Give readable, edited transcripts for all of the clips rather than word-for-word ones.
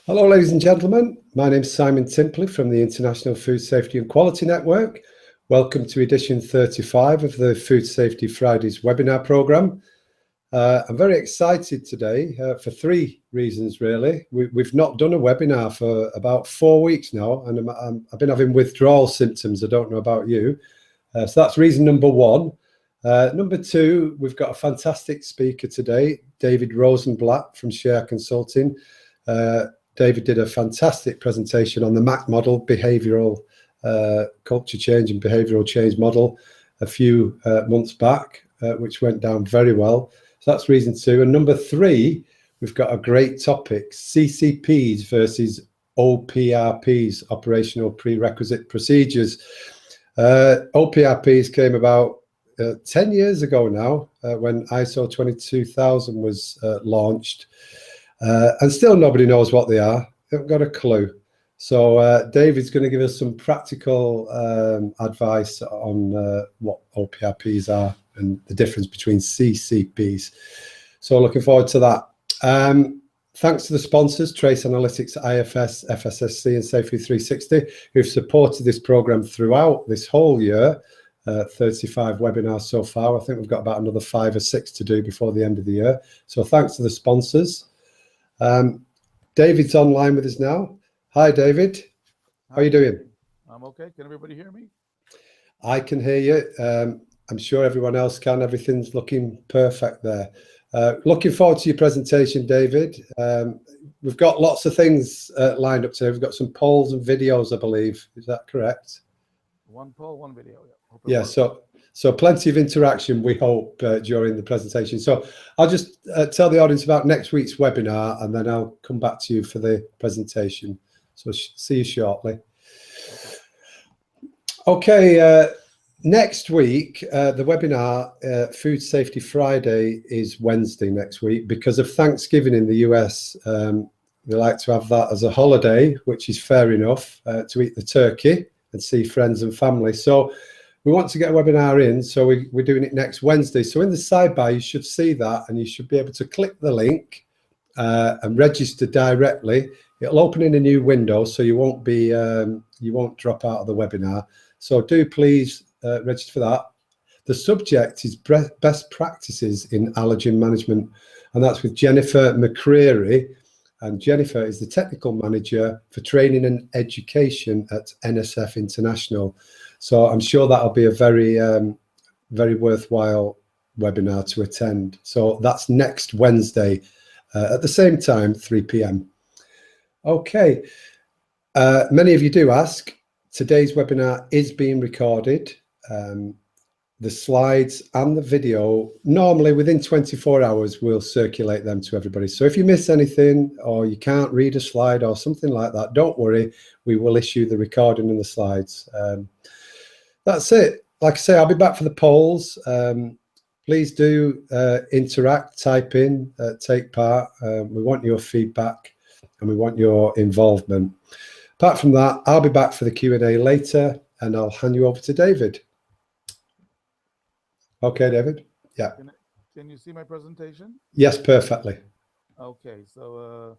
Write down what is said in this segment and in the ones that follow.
Hello, ladies and gentlemen. My name is Simon Timpley from the International Food Safety and Quality Network. Welcome to edition 35 of the Food Safety Fridays webinar program. I'm very excited today for three reasons, really. We've not done a webinar for about 4 weeks now, and I've been having withdrawal symptoms. I don't know about you. So that's reason number one. Number two, we've got a fantastic speaker today, David Rosenblatt from Share Consulting. David did a fantastic presentation on the MAC model, behavioural culture change and behavioural change model, a few months back, which went down very well. So that's reason two. And number three, we've got a great topic, CCPs versus oPRPs, operational prerequisite procedures. oPRPs came about 10 years ago now, when ISO 22000 was launched. And still nobody knows what they are. They haven't got a clue. So David's going to give us some practical advice on what oPRPs are and the difference between CCPs. So looking forward to that. Thanks to the sponsors, Trace Analytics, IFS, FSSC and Safety 360, who've supported this program throughout this whole year. 35 webinars so far. I think we've got about another 5 or 6 to do before the end of the year. So thanks to the sponsors. David's online with us now. Hi, David. How are you doing? I'm okay. Can everybody hear me? I can hear you. I'm sure everyone else can. Everything's looking perfect there. Looking forward to your presentation, David. We've got lots of things lined up today. We've got some polls and videos, I believe. Is that correct? One poll, one video. Yeah, so plenty of interaction, we hope, during the presentation. So I'll just tell the audience about next week's webinar, and then I'll come back to you for the presentation. So see you shortly. Okay, next week, the webinar, Food Safety Friday, is Wednesday next week. Because of Thanksgiving in the US, they like to have that as a holiday, which is fair enough, to eat the turkey and see friends and family. So we want to get a webinar in, so we're doing it next Wednesday. So in the sidebar, you should see that, and you should be able to click the link and register directly. It'll open in a new window, so you won't be you won't drop out of the webinar. So do please register for that. The subject is best practices in allergen management, and that's with Jennifer McCreary. And Jennifer is the technical manager for training and education at NSF International. So I'm sure that'll be a very, very worthwhile webinar to attend. So that's next Wednesday at the same time, 3 p.m. Okay. Many of you do ask. Today's webinar is being recorded. The slides and the video, normally within 24 hours, we'll circulate them to everybody. So if you miss anything or you can't read a slide or something like that, don't worry. We will issue the recording and the slides. That's it. Like I say, I'll be back for the polls. Please do interact, type in, take part. We want your feedback and we want your involvement. Apart from that, I'll be back for the Q&A later, and I'll hand you over to David. Okay, David. Yeah. Can you see my presentation? Yes, perfectly. Okay, so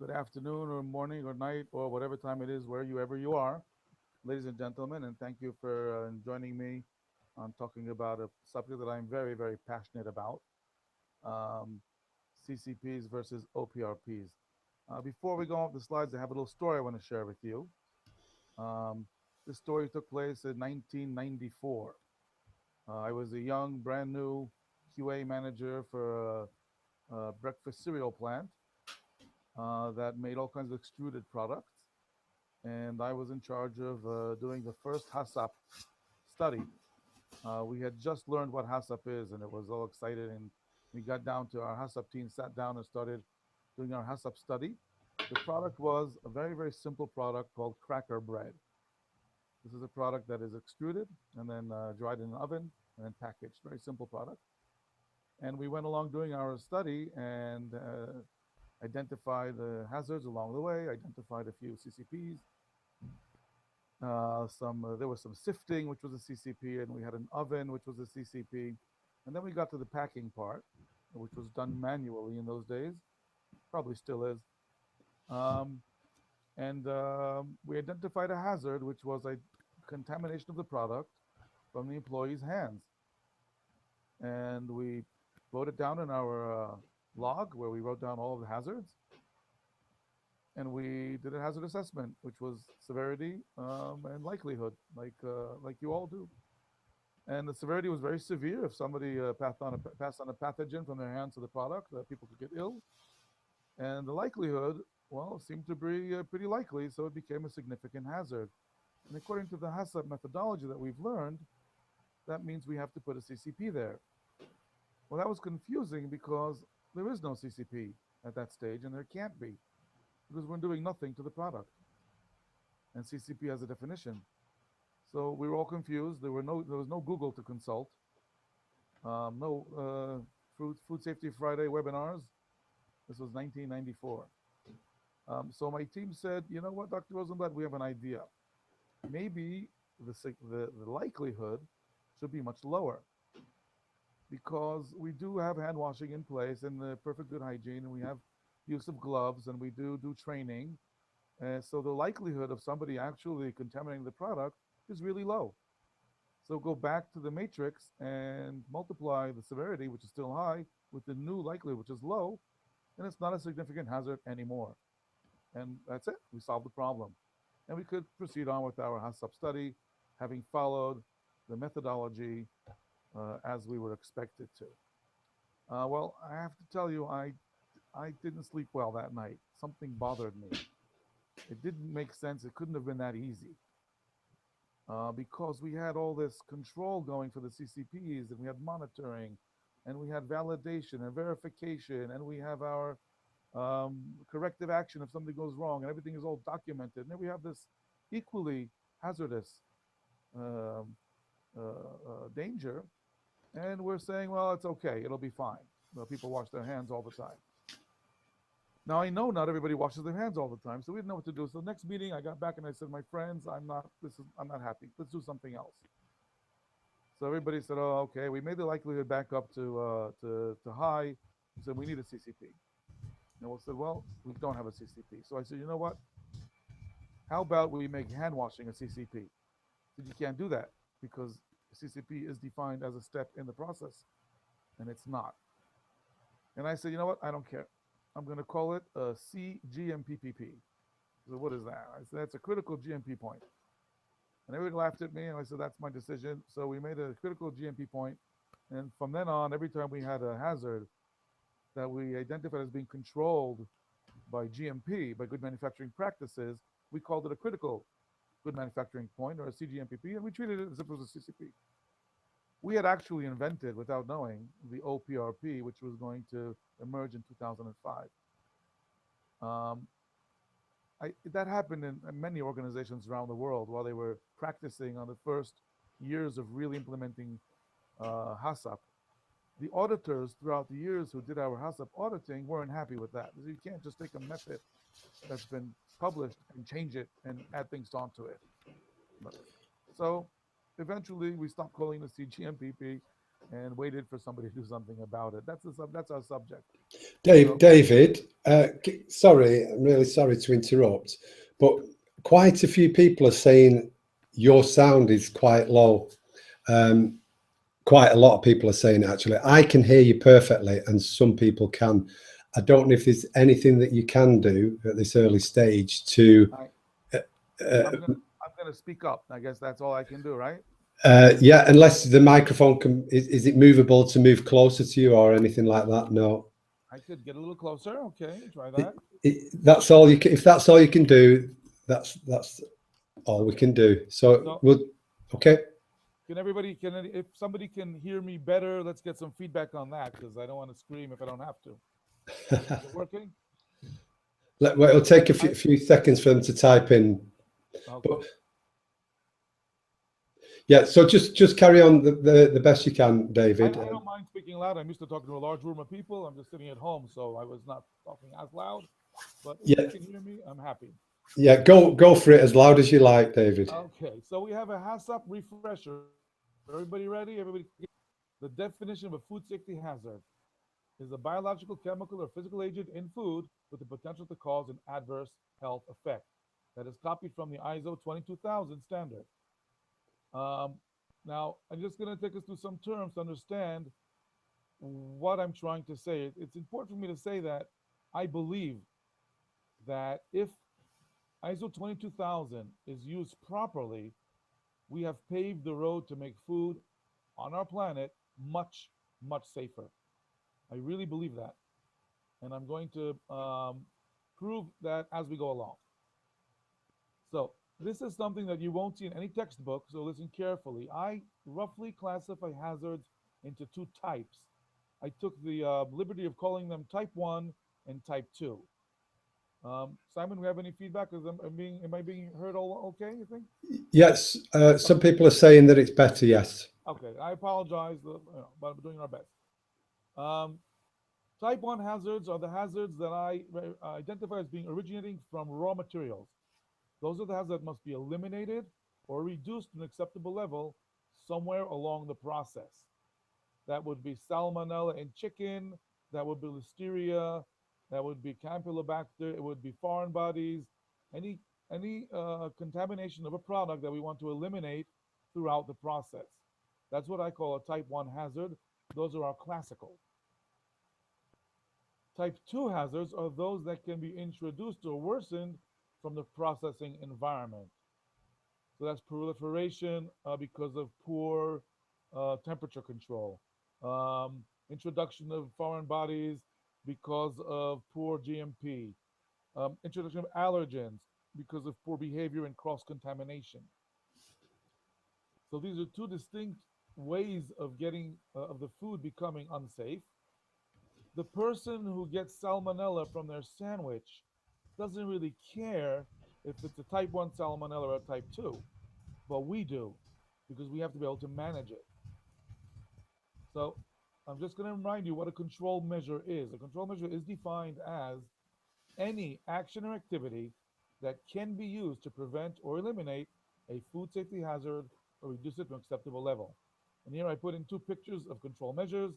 good afternoon or morning or night or whatever time it is, wherever you are, ladies and gentlemen, and thank you for joining me on talking about a subject that I'm very, very passionate about, CCPs versus oPRPs. Before we go off the slides, I have a little story I want to share with you. This story took place in 1994. I was a young, brand new QA manager for a breakfast cereal plant that made all kinds of extruded products. And I was in charge of doing the first HACCP study. We had just learned what HACCP is, and it was all excited. And we got down to our HACCP team, sat down and started doing our HACCP study. The product was a very, very simple product called cracker bread. This is a product that is extruded and then dried in an oven and then packaged. Very simple product. And we went along doing our study and identified the hazards along the way, identified a few CCPs. There was some sifting, which was a CCP, and we had an oven, which was a CCP. And then we got to the packing part, which was done manually in those days, probably still is. We identified a hazard, which was a contamination of the product from the employee's hands. And we wrote it down in our log where we wrote down all of the hazards. And we did a hazard assessment, which was severity and likelihood, like you all do. And the severity was very severe. If somebody passed on a pathogen from their hands to the product, people could get ill. And the likelihood, well, seemed to be pretty likely, so it became a significant hazard. And according to the HACCP methodology that we've learned, that means we have to put a CCP there. Well, that was confusing because there is no CCP at that stage, and there can't be, because we're doing nothing to the product. And CCP has a definition. So we were all confused. There was no Google to consult. No Food Safety Friday webinars. This was 1994. So my team said, you know what, Dr. Rosenblatt, we have an idea. Maybe the likelihood should be much lower, because we do have hand washing in place and the perfect good hygiene, and we have use of gloves, and we do training. So the likelihood of somebody actually contaminating the product is really low. So go back to the matrix and multiply the severity, which is still high, with the new likelihood, which is low, and it's not a significant hazard anymore. And that's it. We solved the problem. And we could proceed on with our HACCP study, having followed the methodology as we were expected to. Well, I have to tell you, I didn't sleep well that night. Something bothered me. It didn't make sense. It couldn't have been that easy. Because we had all this control going for the CCPs, and we had monitoring, and we had validation and verification, and we have our corrective action if something goes wrong, and everything is all documented. And then we have this equally hazardous danger, and we're saying, well, it's okay, it'll be fine. Well, people wash their hands all the time. Now, I know not everybody washes their hands all the time, so we didn't know what to do. So the next meeting, I got back and I said, my friends, I'm not happy. Let's do something else. So everybody said, oh, okay. We made the likelihood back up to high. We said, we need a CCP. And we said, well, we don't have a CCP. So I said, you know what? How about we make hand washing a CCP? I said, you can't do that because CCP is defined as a step in the process, and it's not. And I said, you know what? I don't care. I'm going to call it a CGMPPP. So what is that? I said, that's a critical GMP point. And everybody laughed at me, and I said, that's my decision. So we made a critical GMP point. And from then on, every time we had a hazard that we identified as being controlled by GMP, by good manufacturing practices, we called it a critical good manufacturing point, or a CGMPP, and we treated it as if it was a CCP. We had actually invented, without knowing, the oPRP, which was going to emerge in 2005. That happened in many organizations around the world while they were practicing on the first years of really implementing HACCP. The auditors throughout the years who did our HACCP auditing weren't happy with that. You can't just take a method that's been published and change it and add things onto it. So eventually we stopped calling it CGMPP and waited for somebody to do something about it. That's our subject. David, sorry, I'm really sorry to interrupt, but quite a few people are saying your sound is quite low. Quite a lot of people are saying, actually, I can hear you perfectly, and some people can. I don't know if there's anything that you can do at this early stage to... I'm going to speak up. I guess that's all I can do, right? Yeah, unless the microphone can... Is it movable to move closer to you or anything like that? No. I could get a little closer. Okay, try that. That's all you can... If that's all you can do, that's all we can do. So we'll... Okay. Can everybody, if somebody can hear me better, let's get some feedback on that, because I don't want to scream if I don't have to. Is it working? It'll take a few seconds for them to type in. Okay. But, yeah, so just carry on the best you can, David. I don't mind speaking loud. I'm used to talking to a large room of people. I'm just sitting at home, so I was not talking as loud. But if you can hear me, I'm happy. Yeah, go for it as loud as you like, David. Okay, so we have a HACCP refresher. Everybody ready? Everybody, the definition of a food safety hazard. is a biological, chemical, or physical agent in food with the potential to cause an adverse health effect. That is copied from the ISO 22000 standard. Um, Now, I'm just going to take us through some terms to understand what I'm trying to say. It's important for me to say that I believe that if ISO 22000 is used properly, we have paved the road to make food on our planet much, much safer. I really believe that. And I'm going to prove that as we go along. So, this is something that you won't see in any textbook, so listen carefully. I roughly classify hazards into two types. I took the liberty of calling them type 1 and type 2. Simon, we have any feedback? Am I being heard all okay, you think? Yes, some people are saying that it's better, yes. Okay, I apologize, but we're doing our best. Type 1 hazards are the hazards that I identify as being originating from raw materials. Those are the hazards that must be eliminated or reduced to an acceptable level somewhere along the process. That would be salmonella in chicken, that would be listeria, that would be campylobacter, it would be foreign bodies, any contamination of a product that we want to eliminate throughout the process. That's what I call a type 1 hazard. Those are our classical. Type 2 hazards are those that can be introduced or worsened from the processing environment. So that's proliferation because of poor temperature control, introduction of foreign bodies because of poor GMP, introduction of allergens because of poor behavior and cross contamination. So these are two distinct ways of getting of the food becoming unsafe. The person who gets salmonella from their sandwich doesn't really care if it's a type 1 salmonella or a type 2, but we do because we have to be able to manage it. So I'm just going to remind you what a control measure is. A control measure is defined as any action or activity that can be used to prevent or eliminate a food safety hazard or reduce it to an acceptable level. And here I put in two pictures of control measures.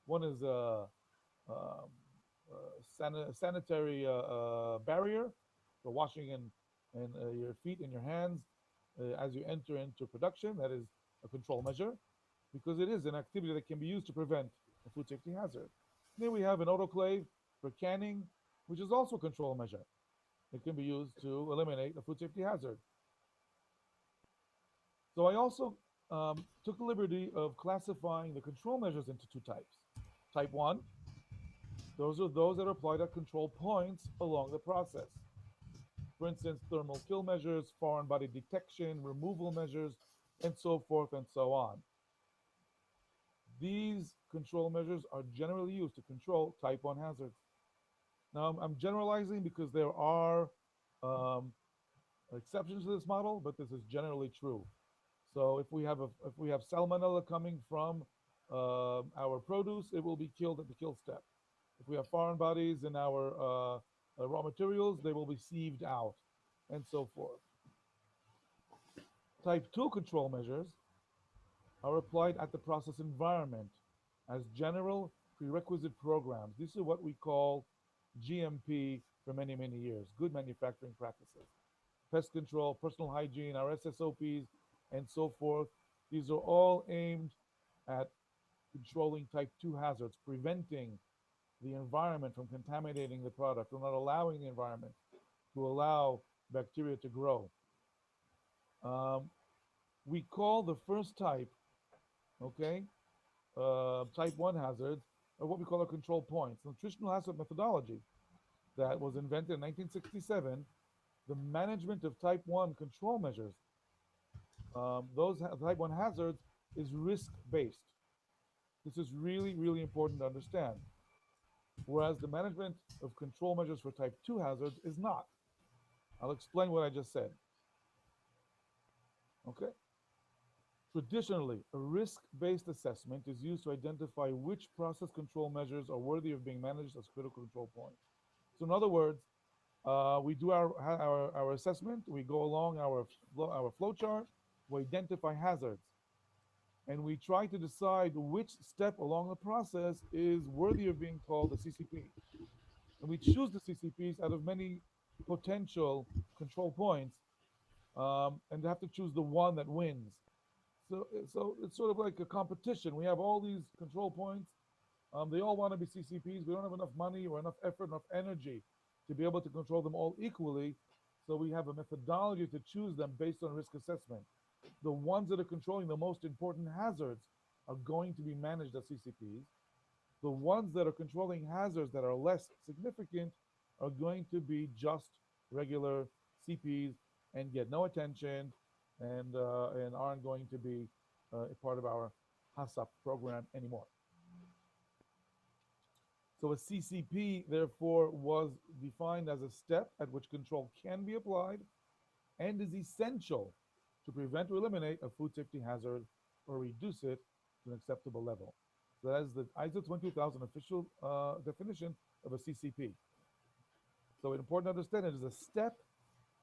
One is um, sanitary barrier for washing and your feet and your hands as you enter into production. That is a control measure because it is an activity that can be used to prevent a food safety hazard. Then we have an autoclave for canning, which is also a control measure. It can be used to eliminate a food safety hazard. So I also took the liberty of classifying the control measures into two types. Type 1, those are those that are applied at control points along the process. For instance, thermal kill measures, foreign body detection, removal measures, and so forth and so on. These control measures are generally used to control type 1 hazards. Now, I'm generalizing because there are um, exceptions to this model, but this is generally true. So if we have salmonella coming from our produce, it will be killed at the kill step. If we have foreign bodies in our raw materials, they will be sieved out, and so forth. Type 2 control measures are applied at the process environment as general prerequisite programs. These are what we call GMP for many, many years, good manufacturing practices. Pest control, personal hygiene, our SSOPs, and so forth. These are all aimed at controlling type 2 hazards, preventing the environment from contaminating the product, or not allowing the environment to allow bacteria to grow. Um, we call the first type, okay, type 1 hazards, or what we call our control points. Nutritional hazard methodology that was invented in 1967, the management of type 1 control measures, those type 1 hazards is risk based. This is really, really important to understand. Whereas the management of control measures for type 2 hazards is not. I'll explain what I just said. Okay. Traditionally, a risk-based assessment is used to identify which process control measures are worthy of being managed as critical control points. So in other words, we do our assessment, we go along our flow chart, we identify hazards. and we try to decide which step along the process is worthy of being called a CCP. And we choose the CCPs out of many potential control points, and they have to choose the one that wins. So it's sort of like a competition. We have all these control points. They all want to be CCPs. We don't have enough money or enough effort, enough energy to be able to control them all equally. So we have a methodology to choose them based on risk assessment. The ones that are controlling the most important hazards are going to be managed as CCPs. The ones that are controlling hazards that are less significant are going to be just regular CPs and get no attention and aren't going to be a part of our HACCP program anymore. So a CCP, therefore, was defined as a step at which control can be applied and is essential to prevent or eliminate a food safety hazard or reduce it to an acceptable level. So that is the ISO 22000 official definition of a CCP. So it's important to understand it is a step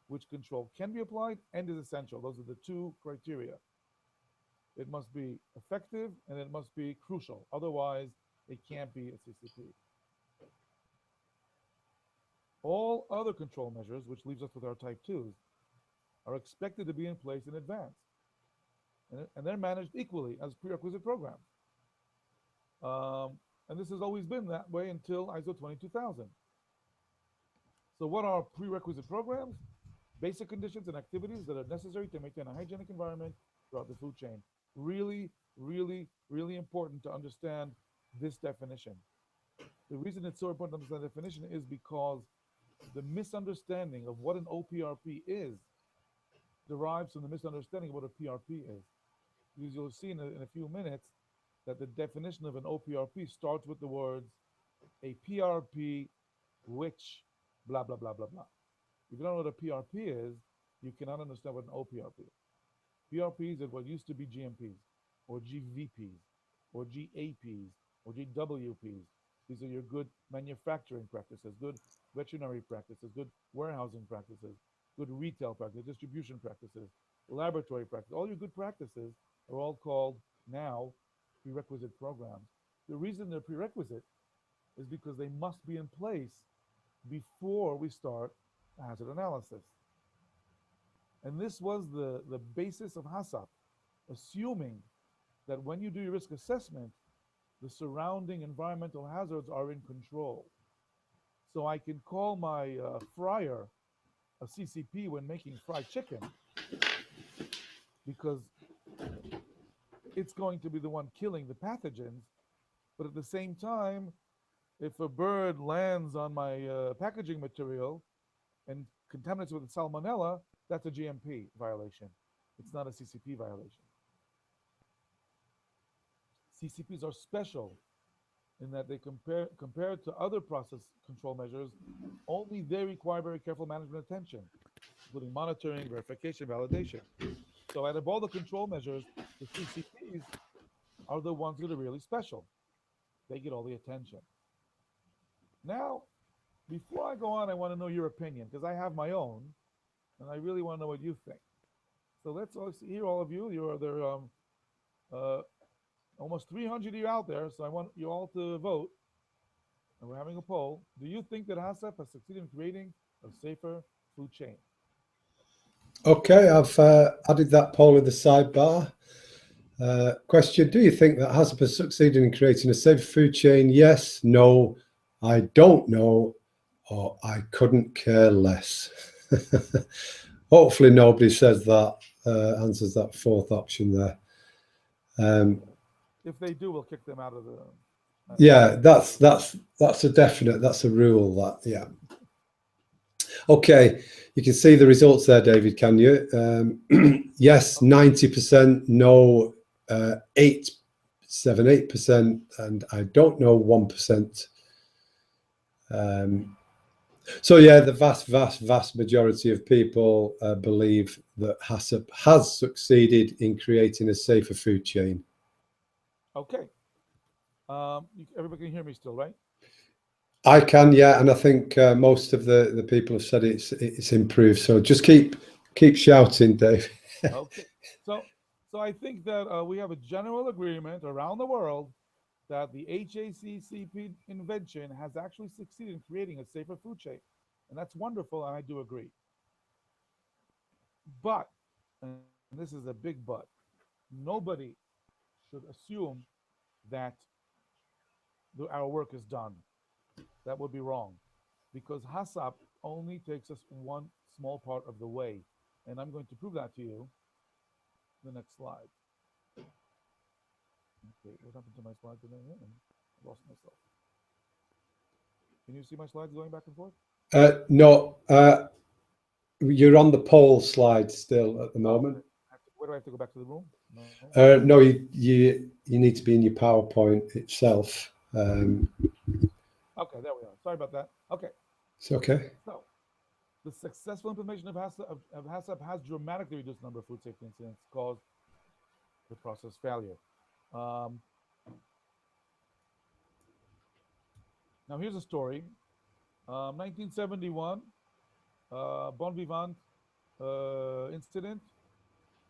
which control can be applied and is essential. Those are the two criteria. It must be effective and it must be crucial. Otherwise, it can't be a CCP. All other control measures, which leaves us with our type 2s, are expected to be in place in advance. And they're managed equally as prerequisite programs. And this has always been that way until ISO 22000. So what are prerequisite programs? Basic conditions and activities that are necessary to maintain a hygienic environment throughout the food chain. Really, really, really important to understand this definition. The reason it's so important to understand the definition is because the misunderstanding of what an oPRP is derives from the misunderstanding of what a PRP is. Because you'll see in a few minutes that the definition of an oPRP starts with the words, a PRP which blah, blah, blah, blah, blah. If you don't know what a PRP is, you cannot understand what an oPRP is. PRPs are what used to be GMPs, or GVPs, or GAPs, or GWPs. These are your good manufacturing practices, good veterinary practices, good warehousing practices, good retail practices, distribution practices, laboratory practices. All your good practices are all called now prerequisite programs. The reason they're prerequisite is because they must be in place before we start a hazard analysis. And this was the basis of HACCP, assuming that when you do your risk assessment, the surrounding environmental hazards are in control. So I can call my fryer a CCP when making fried chicken because it's going to be the one killing the pathogens. But at the same time, if a bird lands on my packaging material and contaminates with salmonella, that's a GMP violation. It's not a CCP violation. CCPs are special in that they compared to other process control measures, only they require very careful management attention, including monitoring, verification, validation. So out of all the control measures, the CCPs are the ones that are really special. They get all the attention. Now, before I go on, I want to know your opinion because I have my own, and I really want to know what you think. So let's hear all of you. There are almost 300 of you out there, so I want you all to vote. And we're having a poll. Do you think that HACCP has succeeded in creating a safer food chain? Okay, I've added that poll in the sidebar. Question, do you think that HACCP has succeeded in creating a safer food chain? Yes, no, I don't know, or I couldn't care less. Hopefully nobody says that, answers that fourth option there. If they do, we'll kick them out of the... yeah, that's a definite, that's a rule, that, yeah. Okay, you can see the results there, David, can you? Yes, 90%, no, 8%, and I don't know, 1%. So yeah, the vast majority of people believe that HACCP has succeeded in creating a safer food chain. Okay. Everybody can hear me still, right? I can, yeah, and I think most of the people have said it's improved. So just keep shouting, Dave. Okay. So So I think that we have a general agreement around the world that the HACCP invention has actually succeeded in creating a safer food chain. And that's wonderful, and I do agree. But, and this is a big but, nobody should assume that our work is done. That would be wrong. Because HACCP only takes us one small part of the way. And I'm going to prove that to you the next slide. Okay, what happened to my slides today? I lost myself. Can you see my slides going back and forth? No, you're on the poll slide still at the moment. Where do I have to go back to the room? No. No, you need to be in your PowerPoint itself. Okay, there we are. Sorry about that. Okay. It's okay. So, the successful implementation of HACCP has dramatically reduced the number of food safety incidents caused with process failure. Um, Now, here's a story. 1971, Bon Vivant incident.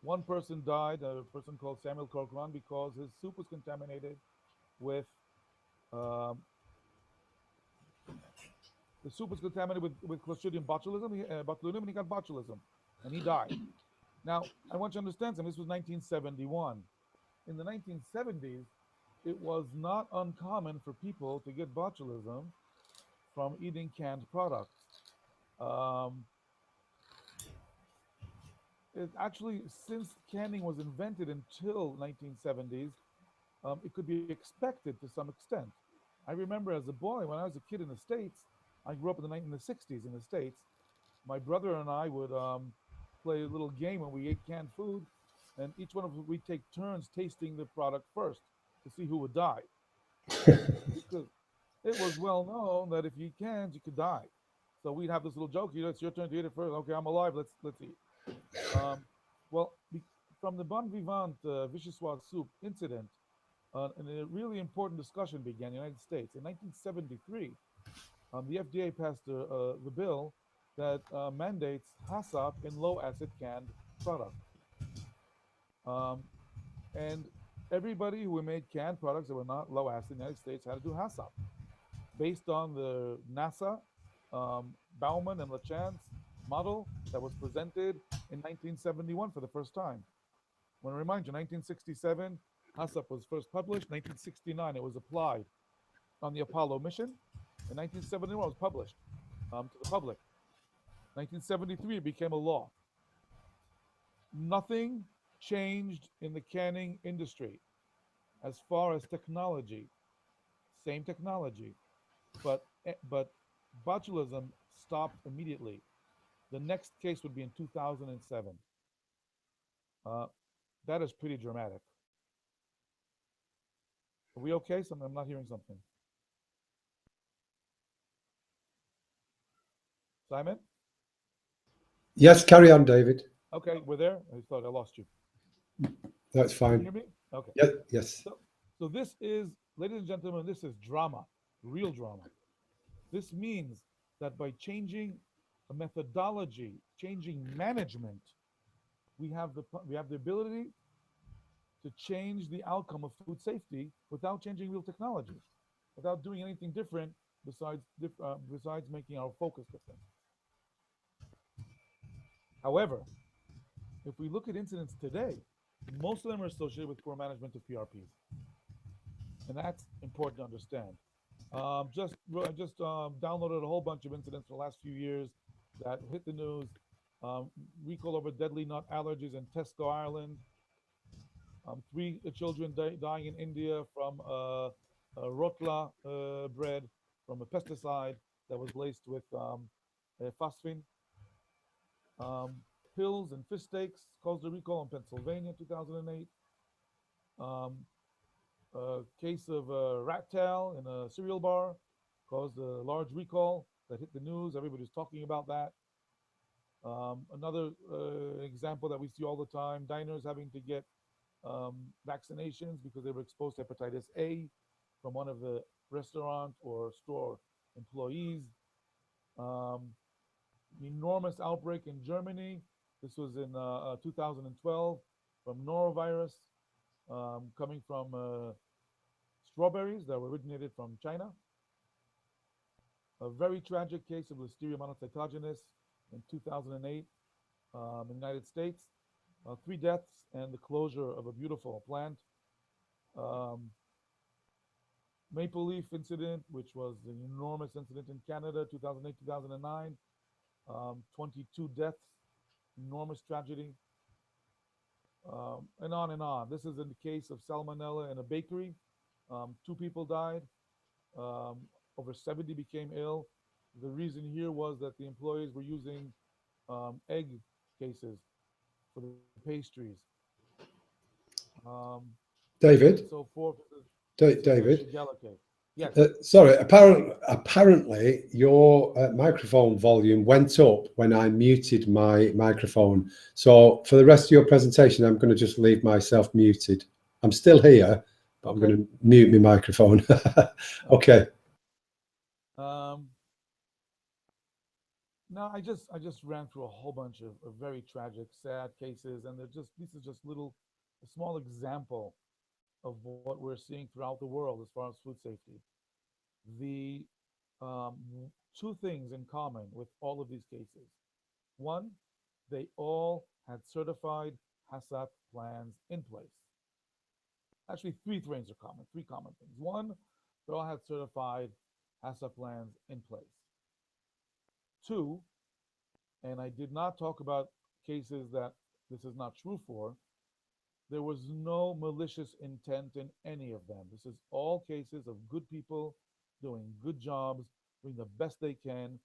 One person died, a person called Samuel Corcoran, because his soup was contaminated with um, with Clostridium botulinum, and he got botulism, and he died. Now, I want you to understand something. This was 1971. In the 1970s, it was not uncommon for people to get botulism from eating canned products. Um, it actually, since canning was invented until 1970s, it could be expected to some extent. I remember as a boy, when I was a kid in the States, I grew up in the 60s in the States. My brother and I would play a little game when we ate canned food, and each one of us, we'd take turns tasting the product first to see who would die. Because it was well known that if you eat cans, you could die. So we'd have this little joke, it's your turn to eat it first. Okay, I'm alive, let's eat. Um, well, from the Bon Vivant Vichyssoise soup incident, and a really important discussion began in the United States. In 1973, the FDA passed the bill that mandates HACCP in low acid canned products. Um, and everybody who made canned products that were not low acid in the United States had to do HACCP based on the NASA Baumann and Lachance model that was presented in 1971 for the first time. I want to remind you, 1967, HACCP was first published. 1969, it was applied on the Apollo mission. In 1971, it was published to the public. 1973, it became a law. Nothing changed in the canning industry as far as technology. Same technology, but botulism stopped immediately. The next case would be in 2007. Uh, that is pretty dramatic. Are we okay? I'm not hearing something. Simon? Yes, carry on, David. Okay, we're there. I thought I lost you. That's Can you fine. hear me? Okay. Yes. So this is, ladies and gentlemen, this is drama, real drama. This means that by changing a methodology, changing management, we have the ability to change the outcome of food safety without changing real technology, without doing anything different besides making our focus different. However, if we look at incidents today, most of them are associated with poor management of PRPs, and that's important to understand. I just downloaded a whole bunch of incidents for the last few years that hit the news. Recall over deadly nut allergies in Tesco, Ireland. Three children dying in India from rotla bread from a pesticide that was laced with phosphine. Um, Pills and fish steaks caused a recall in Pennsylvania in 2008. Um, a case of rat tail in a cereal bar caused a large recall that hit the news. Everybody's talking about that. Another example that we see all the time, diners having to get vaccinations because they were exposed to hepatitis A from one of the restaurant or store employees. Um, Enormous outbreak in Germany. This was in 2012. from norovirus coming from strawberries that were originated from China, a very tragic case of Listeria monocytogenes in 2008 in the United States, 3 deaths and the closure of a beautiful plant. Um, Maple Leaf incident, which was an enormous incident in Canada, 2008, 2009, 22 deaths, enormous tragedy, and on and on. This is in the case of salmonella in a bakery. 2 people died. Um, Over 70 became ill. The reason here was that the employees were using egg cases for the pastries, um, and David, so forth. This is a David. Shigella case. Yes. Sorry, apparently your microphone volume went up when I muted my microphone. So for the rest of your presentation, I'm going to just leave myself muted. I'm still here, but I'm going to mute my microphone. Okay. Now I just ran through a whole bunch of very tragic, sad cases, and these are just a small example of what we're seeing throughout the world as far as food safety. The um, 2 things in common with all of these cases. One, they all had certified HACCP plans in place. Actually, 3 things are common, 3 common things. One, they all had certified HACCP plans in place. 2, and I did not talk about cases that this is not true for, there was no malicious intent in any of them. This is all cases of good people doing good jobs, doing the best they can,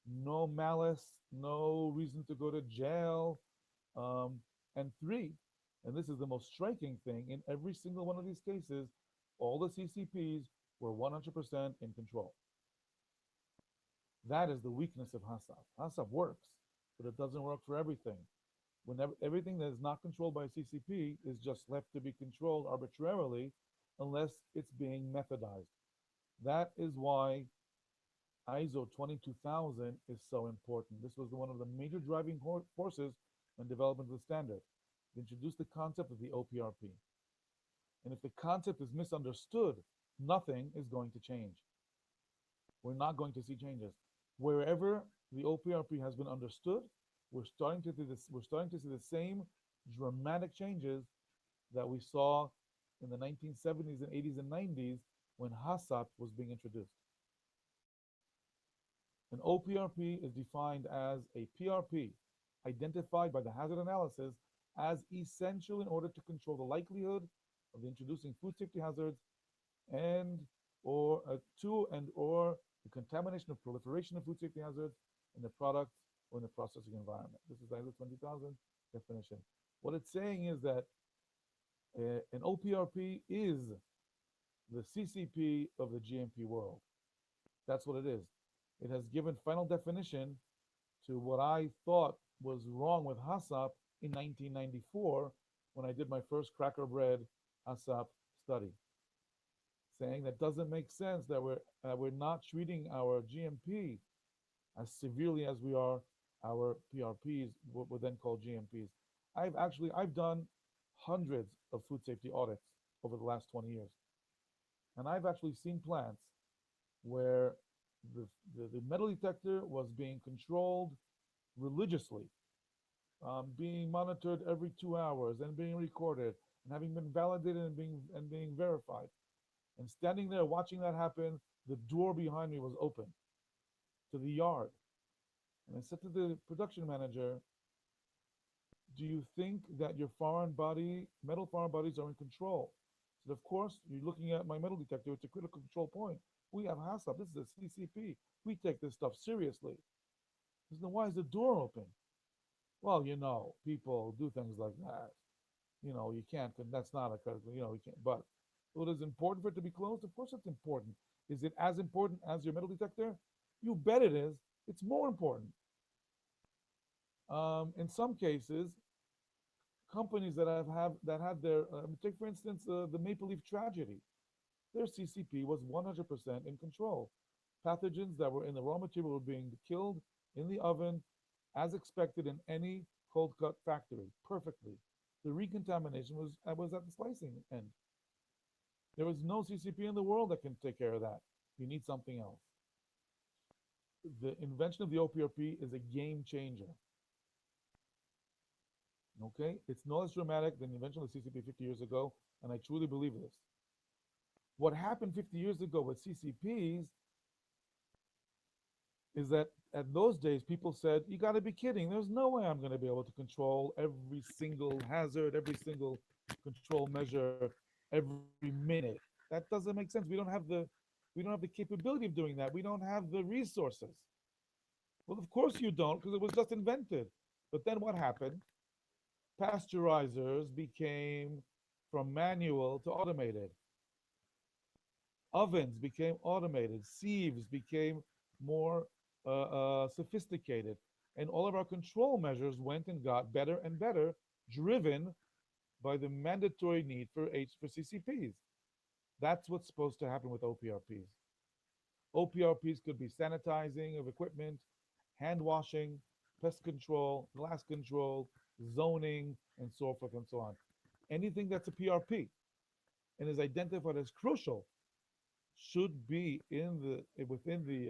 no malice, no reason to go to jail. And 3, and this is the most striking thing, in every single one of these cases, all the CCPs were 100% in control. That is the weakness of HACCP. HACCP works, but it doesn't work for everything. Whenever everything that is not controlled by a CCP is just left to be controlled arbitrarily unless it's being methodized. That is why ISO 22000 is so important. This was one of the major driving forces in development of the standard. It introduced the concept of the oPRP. And if the concept is misunderstood, nothing is going to change. We're not going to see changes. Wherever the oPRP has been understood, we're starting to see the same dramatic changes that we saw in the 1970s and 80s and 90s when HACCP was being introduced. An oPRP is defined as a PRP identified by the hazard analysis as essential in order to control the likelihood of introducing food safety hazards and or the contamination or proliferation of food safety hazards in the product or in the processing environment. This is ISO 20000 definition. What it's saying is that an oPRP is the CCP of the GMP world. That's what it is. It has given final definition to what I thought was wrong with HACCP in 1994 when I did my first cracker bread HACCP study, saying that doesn't make sense that we're not treating our GMP as severely as we are our PRPs, what were then called GMPs. I've done hundreds of food safety audits over the last 20 years, and I've actually seen plants where the metal detector was being controlled religiously, being monitored every 2 hours and being recorded and having been validated and being verified. And standing there watching that happen, the door behind me was open to the yard. And I said to the production manager, do you think that your metal foreign bodies are in control? I said, of course, you're looking at my metal detector, it's a critical control point. We have HACCP, this is a CCP. We take this stuff seriously. I said, then why is the door open? Well, people do things like that. You can't, that's not a critical, you can't, but it is important for it to be closed? Of course it's important. Is it as important as your metal detector? You bet it is. It's more important. In some cases, companies that had their take for instance the Maple Leaf tragedy. Their CCP was 100% in control. Pathogens that were in the raw material were being killed in the oven, as expected in any cold cut factory, perfectly. The recontamination was at the slicing end. There was no CCP in the world that can take care of that. You need something else. The invention of the oPRP is a game changer. Okay, it's no less dramatic than the invention of the CCP 50 years ago, and I truly believe this. What happened 50 years ago with CCPs is that at those days, people said, you got to be kidding. There's no way I'm going to be able to control every single hazard, every single control measure every minute. That doesn't make sense. We don't have the capability of doing that. We don't have the resources. Well, of course you don't, because it was just invented. But then what happened? Pasteurizers became from manual to automated. Ovens became automated. Sieves became more sophisticated. And all of our control measures went and got better and better, driven by the mandatory need for CCPs. That's what's supposed to happen with oPRPs. oPRPs could be sanitizing of equipment, hand washing, pest control, glass control, zoning, and so forth and so on. Anything that's a PRP and is identified as crucial should be within the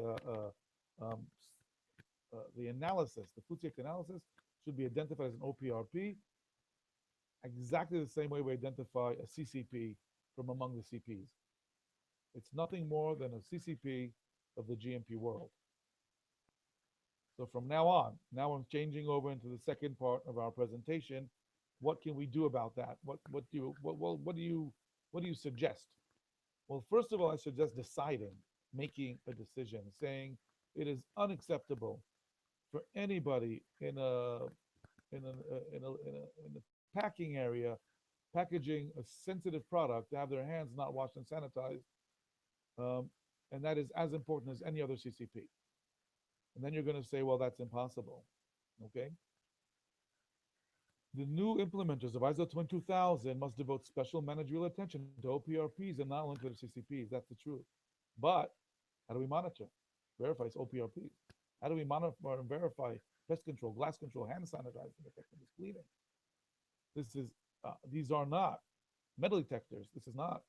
analysis, the food safety analysis should be identified as an oPRP, exactly the same way we identify a CCP from among the CPs. It's nothing more than a CCP of the GMP world. So from now on, now I'm changing over into the second part of our presentation. What can we do about that? What do you suggest? Well, first of all, I suggest deciding, making a decision, saying it is unacceptable for anybody in a packing area, packaging a sensitive product to have their hands not washed and sanitized, and that is as important as any other CCP. And then you're going to say, well, that's impossible. Okay. The new implementers of ISO 22000 must devote special managerial attention to oPRPs and not only to the CCPs. That's the truth. But how do we monitor, verify oPRPs? How do we monitor and verify pest control, glass control, hand sanitizing, effectiveness, cleaning? These are not metal detectors. This is not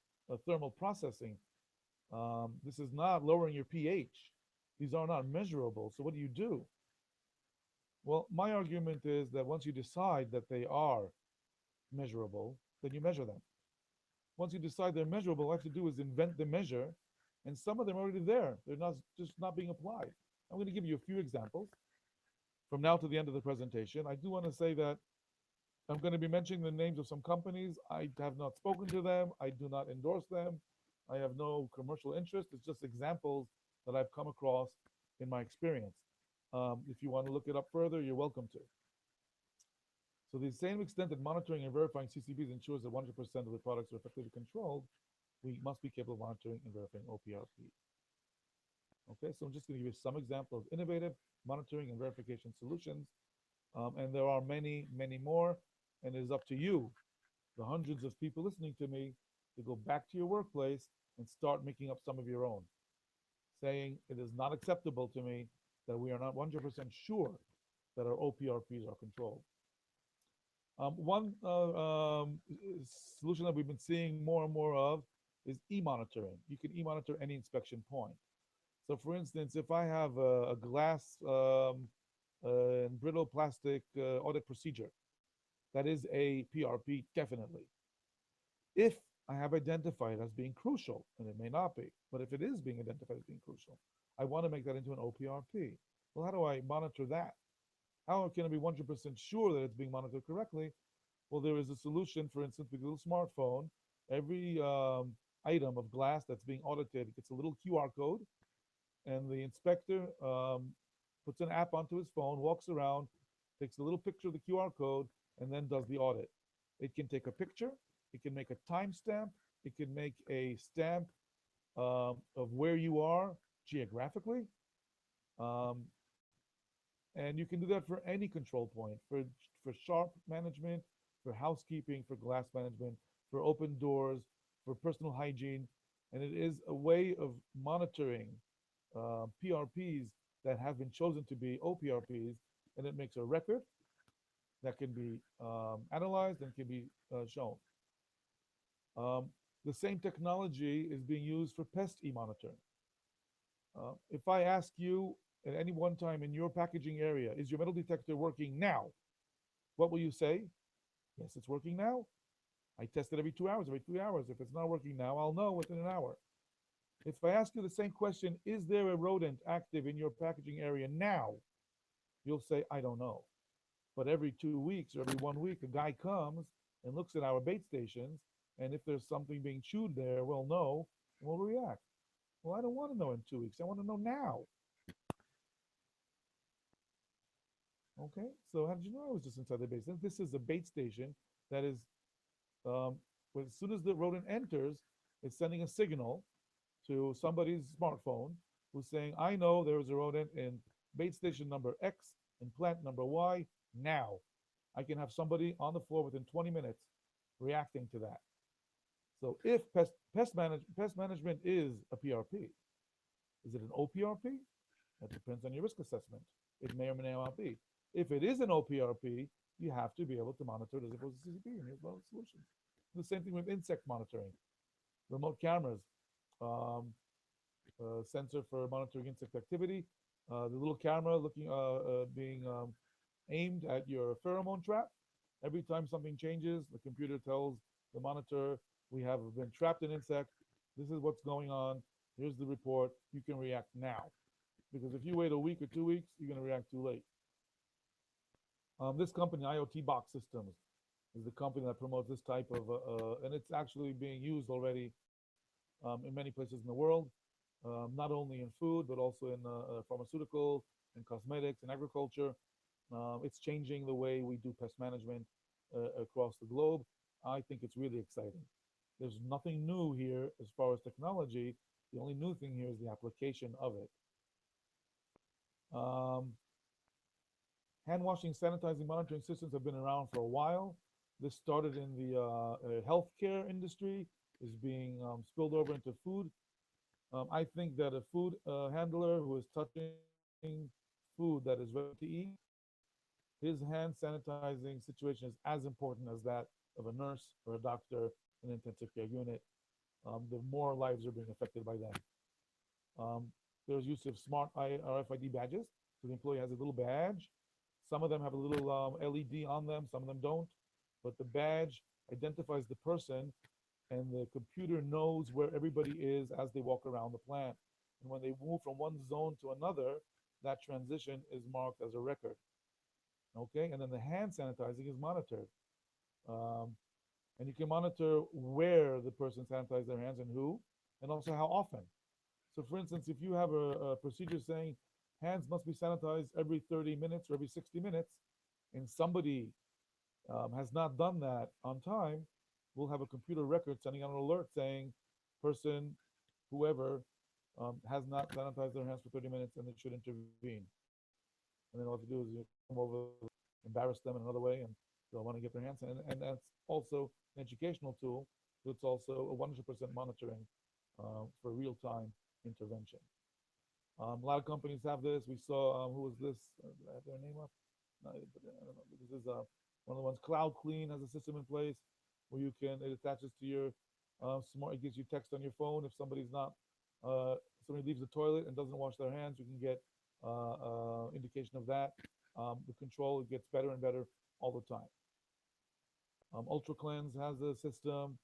thermal processing. This is not lowering your pH. These are not measurable. So what do? Well, my argument is that once you decide that they are measurable, then you measure them. Once you decide they're measurable, all you have to do is invent the measure, and some of them are already there. They're not being applied. I'm going to give you a few examples from now to the end of the presentation. I do want to say that I'm going to be mentioning the names of some companies. I have not spoken to them. I do not endorse them. I have no commercial interest. It's just examples that I've come across in my experience. If you want to look it up further, you're welcome to. So the same extent that monitoring and verifying CCPs ensures that 100% of the products are effectively controlled, we must be capable of monitoring and verifying oPRPs. Okay, so I'm just going to give you some example of innovative monitoring and verification solutions. And there are many, many more. And it is up to you, the hundreds of people listening to me, to go back to your workplace and start making up some of your own, saying it is not acceptable to me that we are not 100% sure that our oPRPs are controlled. One solution that we've been seeing more and more of is e-monitoring. You can e-monitor any inspection point. So for instance, if I have a glass and brittle plastic audit procedure, that is a PRP, definitely. If I have identified as being crucial, and it may not be, but if it is being identified as being crucial, I want to make that into an oPRP. Well, how do I monitor that? How can I be 100% sure that it's being monitored correctly? Well, there is a solution. For instance, with a little smartphone, every item of glass that's being audited gets a little QR code, and the inspector puts an app onto his phone, walks around, takes a little picture of the QR code, and then does the audit. It can take a picture, it can make a timestamp, it can make a stamp of where you are geographically. And you can do that for any control point, for sharp management, for housekeeping, for glass management, for open doors, for personal hygiene. And it is a way of monitoring PRPs that have been chosen to be oPRPs, and it makes a record. that can be analyzed and can be shown. Um, the same technology is being used for pest e-monitoring. If I ask you at any one time in your packaging area, is your metal detector working now? What will you say? Yes, it's working now. I test it every 2 hours, every 3 hours. If it's not working now, I'll know within an hour. If I ask you the same question, is there a rodent active in your packaging area now? You'll say, I don't know. But every 2 weeks or every 1 week, a guy comes and looks at our bait stations. And if there's something being chewed there, we'll know and we'll react. Well, I don't want to know in 2 weeks. I want to know now. Okay. So how did you know I was just inside the bait station? This is a bait station that is, um, as soon as the rodent enters, it's sending a signal to somebody's smartphone who's saying, I know there is a rodent in bait station number X and plant number Y now. I can have somebody on the floor within 20 minutes reacting to that. So if pest management is a PRP, is it an oPRP? That depends on your risk assessment. It may or may not be. If it is an oPRP, you have to be able to monitor it as opposed to CCP, and here's one of the solutions. The same thing with insect monitoring, remote cameras, um, sensor for monitoring insect activity, the little camera being aimed at your pheromone trap. Every time something changes, the computer tells the monitor, we have been trapped in insect. This is what's going on. Here's the report. You can react now. Because if you wait a week or 2 weeks, you're going to react too late. This company, IoT Box Systems, is the company that promotes this type of, and it's actually being used already in many places in the world, not only in food, but also in pharmaceuticals and cosmetics and agriculture. It's changing the way we do pest management across the globe. I think it's really exciting. There's nothing new here as far as technology. The only new thing here is the application of it. Hand washing, sanitizing, monitoring systems have been around for a while. This started in the healthcare industry, is being spilled over into food. I think that a food handler who is touching food that is ready to eat, his hand sanitizing situation is as important as that of a nurse or a doctor in an intensive care unit. The more lives are being affected by that. There's use of smart RFID badges. So the employee has a little badge. Some of them have a little LED on them, some of them don't. But the badge identifies the person, and the computer knows where everybody is as they walk around the plant. And when they move from one zone to another, that transition is marked as a record. Okay, and then the hand sanitizing is monitored. Um, and you can monitor where the person sanitized their hands and who, and also how often. So, for instance, if you have a procedure saying hands must be sanitized every 30 minutes or every 60 minutes, and somebody has not done that on time, we'll have a computer record sending out an alert saying, person, whoever, has not sanitized their hands for 30 minutes and they should intervene. And then all you have to do is you come over, embarrass them in another way, and they'll want to get their hands. And that's also an educational tool. So it's also a 100% monitoring for real time intervention. A lot of companies have this. We saw, who was this? I have their name up? No, I don't know. This is one of the ones. Cloud Clean has a system in place where you can, it attaches to your smart, it gives you text on your phone. If somebody's not, somebody leaves the toilet and doesn't wash their hands, you can get indication of that. The control gets better and better all the time. Ultra Cleanse has a system.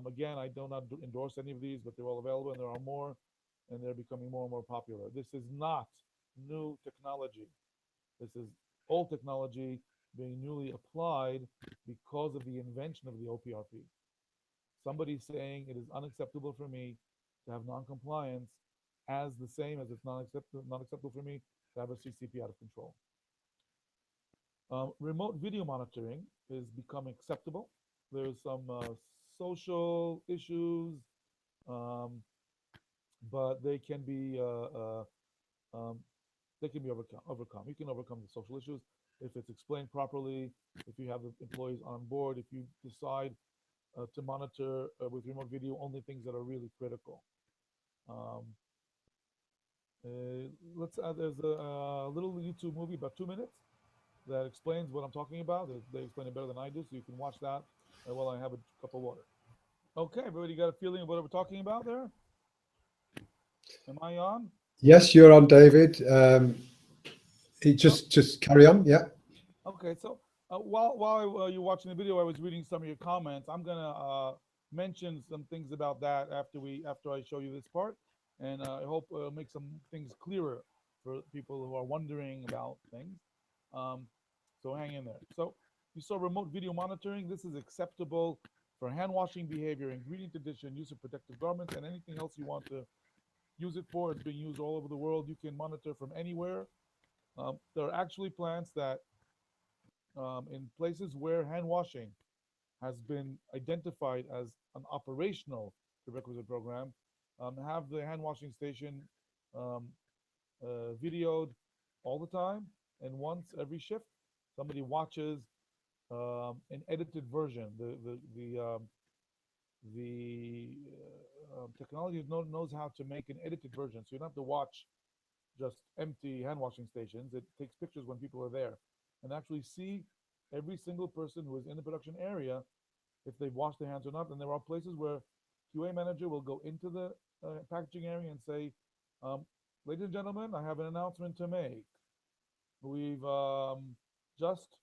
Again, I do not endorse any of these, but they're all available and there are more, and they're becoming more and more popular. This is not new technology. This is old technology being newly applied because of the invention of the oPRP. Somebody saying it is unacceptable for me to have non-compliance as the same as it's not acceptable for me to have a CCP out of control. Remote video monitoring is becoming acceptable. There's some social issues, but they can be overcome. You can overcome the social issues if it's explained properly, if you have the employees on board, if you decide to monitor with remote video only things that are really critical. There's a little YouTube movie, about 2 minutes, that explains what I'm talking about. They explain it better than I do, so you can watch that while I have a cup of water. Okay, everybody got a feeling of what we're talking about there? Am I on? Yes, you're on, David. Oh, Just carry on. Yeah. okay, so while you're watching the video, I was reading some of your comments. I'm gonna mention some things about that after I show you this part, and I hope make some things clearer for people who are wondering about things. Um, so hang in there. So you saw remote video monitoring. This is acceptable for hand washing behavior, ingredient addition, use of protective garments, and anything else you want to use it for. It's being used all over the world. You can monitor from anywhere. There are actually plants that in places where hand washing has been identified as an operational prerequisite program, have the hand washing station um, videoed all the time, and once every shift, somebody watches an edited version. The technology knows how to make an edited version, so you don't have to watch just empty hand washing stations. It takes pictures when people are there and actually see every single person who is in the production area if they've washed their hands or not. And there are places where QA manager will go into the packaging area and say, um, ladies and gentlemen, I have an announcement to make. We've just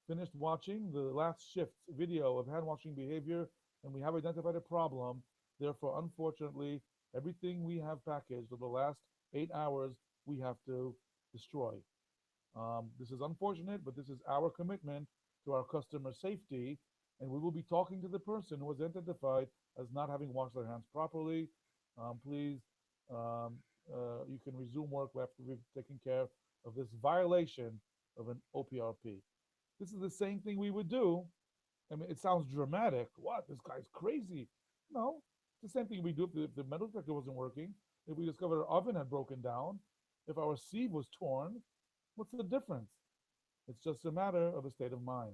finished watching the last shift's video of hand washing behavior, and we have identified a problem. Therefore, unfortunately, everything we have packaged over the last 8 hours, we have to destroy. This is unfortunate, but this is our commitment to our customer safety, and we will be talking to the person who was identified as not having washed their hands properly. Please, um, you can resume work after we've taken care of this violation of an oPRP. This is the same thing we would do. I mean, it sounds dramatic. What? This guy's crazy. No, it's the same thing we do if the metal detector wasn't working, if we discovered our oven had broken down, if our sieve was torn. What's the difference? It's just a matter of a state of mind.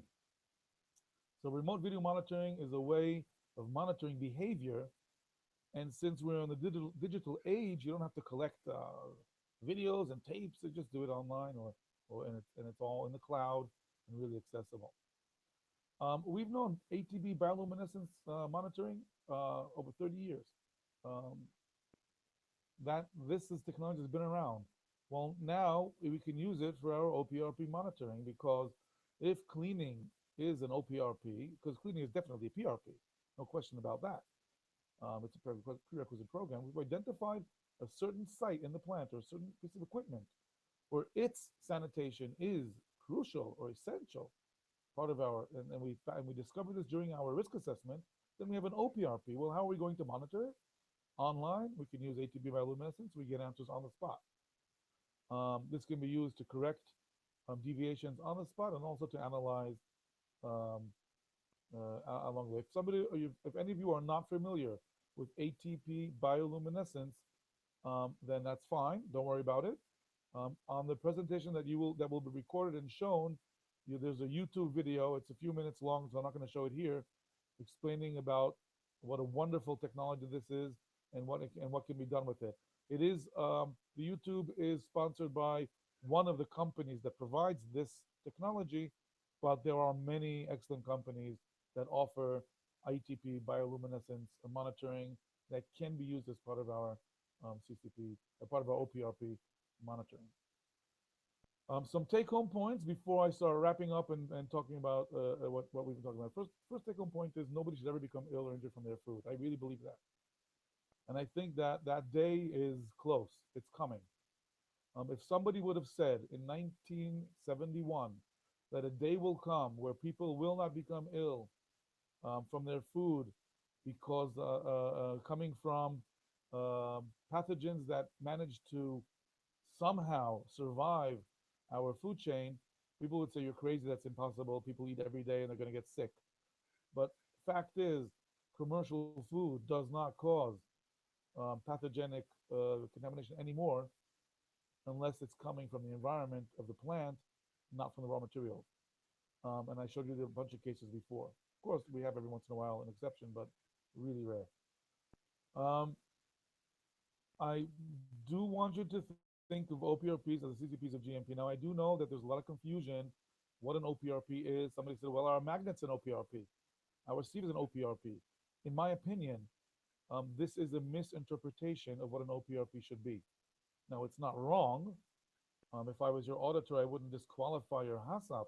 So, remote video monitoring is a way of monitoring behavior. And since we're in the digital age, you don't have to collect videos and tapes. You just do it online, and it's all in the cloud and really accessible. We've known ATB bioluminescence monitoring over 30 years. Um, that this is technology has been around. Well, now we can use it for our oPRP monitoring because if cleaning is an oPRP, because cleaning is definitely a PRP, no question about that. It's a prerequisite program. We've identified a certain site in the plant or a certain piece of equipment where its sanitation is crucial or essential part of our, and we discovered this during our risk assessment. Then we have an oPRP. Well, how are we going to monitor it? Online, we can use ATB bioluminescence. We get answers on the spot. This can be used to correct deviations on the spot and also to analyze um, along the way. If any of you are not familiar with ATP bioluminescence, then that's fine. Don't worry about it. On the presentation that will be recorded and shown, there's a YouTube video. It's a few minutes long, so I'm not going to show it here, explaining about what a wonderful technology this is and what can be done with it. It is the YouTube is sponsored by one of the companies that provides this technology, but there are many excellent companies that offer ITP bioluminescence monitoring that can be used as part of our CCP, part of our oPRP monitoring. Some take-home points before I start wrapping up and talking about what we've been talking about. First take-home point is nobody should ever become ill or injured from their food. I really believe that, and I think that that day is close. It's coming. If somebody would have said in 1971 that a day will come where people will not become ill from their food because coming from pathogens that manage to somehow survive our food chain, people would say you're crazy. That's impossible. People eat every day and they're going to get sick. But fact is, commercial food does not cause pathogenic contamination anymore unless it's coming from the environment of the plant, not from the raw materials. And I showed you a bunch of cases before. Of course, we have every once in a while an exception, but really rare. Um, I do want you to think of oPRPs as the CCPs of GMP. Now, I do know that there's a lot of confusion what an oPRP is. Somebody said, well, our magnet's an oPRP. Our sieve is an oPRP. In my opinion, this is a misinterpretation of what an oPRP should be. Now, it's not wrong. If I was your auditor, I wouldn't disqualify your HACCP,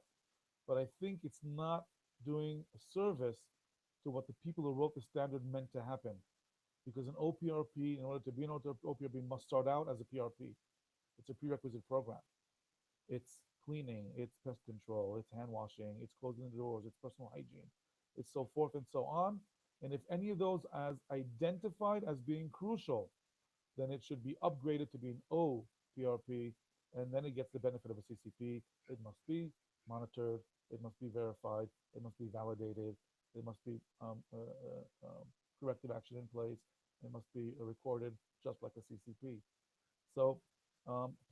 but I think it's not doing a service to what the people who wrote the standard meant to happen. Because an oPRP, in order to be an oPRP, must start out as a PRP. It's a prerequisite program. It's cleaning, it's pest control, it's hand washing, it's closing the doors, it's personal hygiene, it's so forth and so on. And if any of those as identified as being crucial, then it should be upgraded to be an oPRP, and then it gets the benefit of a CCP. It must be monitored, it must be verified, it must be validated, it must be corrective action in place, it must be recorded just like a CCP. So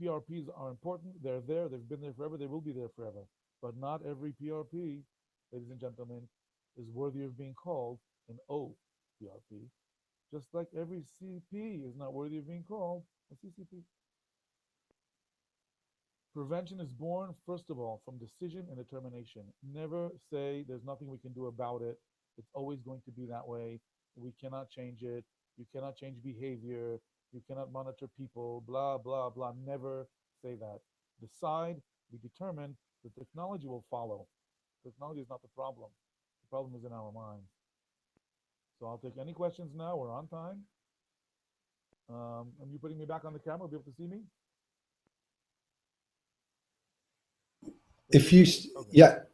PRPs are important. They're there. They've been there forever. They will be there forever. But not every PRP, ladies and gentlemen, is worthy of being called an oPRP, just like every CP is not worthy of being called a CCP. Prevention is born, first of all, from decision and determination. Never say there's nothing we can do about it. It's always going to be that way. We cannot change it. You cannot change behavior. You cannot monitor people, blah, blah, blah. Never say that. Decide, be determined, the technology will follow. Technology is not the problem. The problem is in our minds. So I'll take any questions now. We're on time. Are you putting me back on the camera? Be able to see me? If you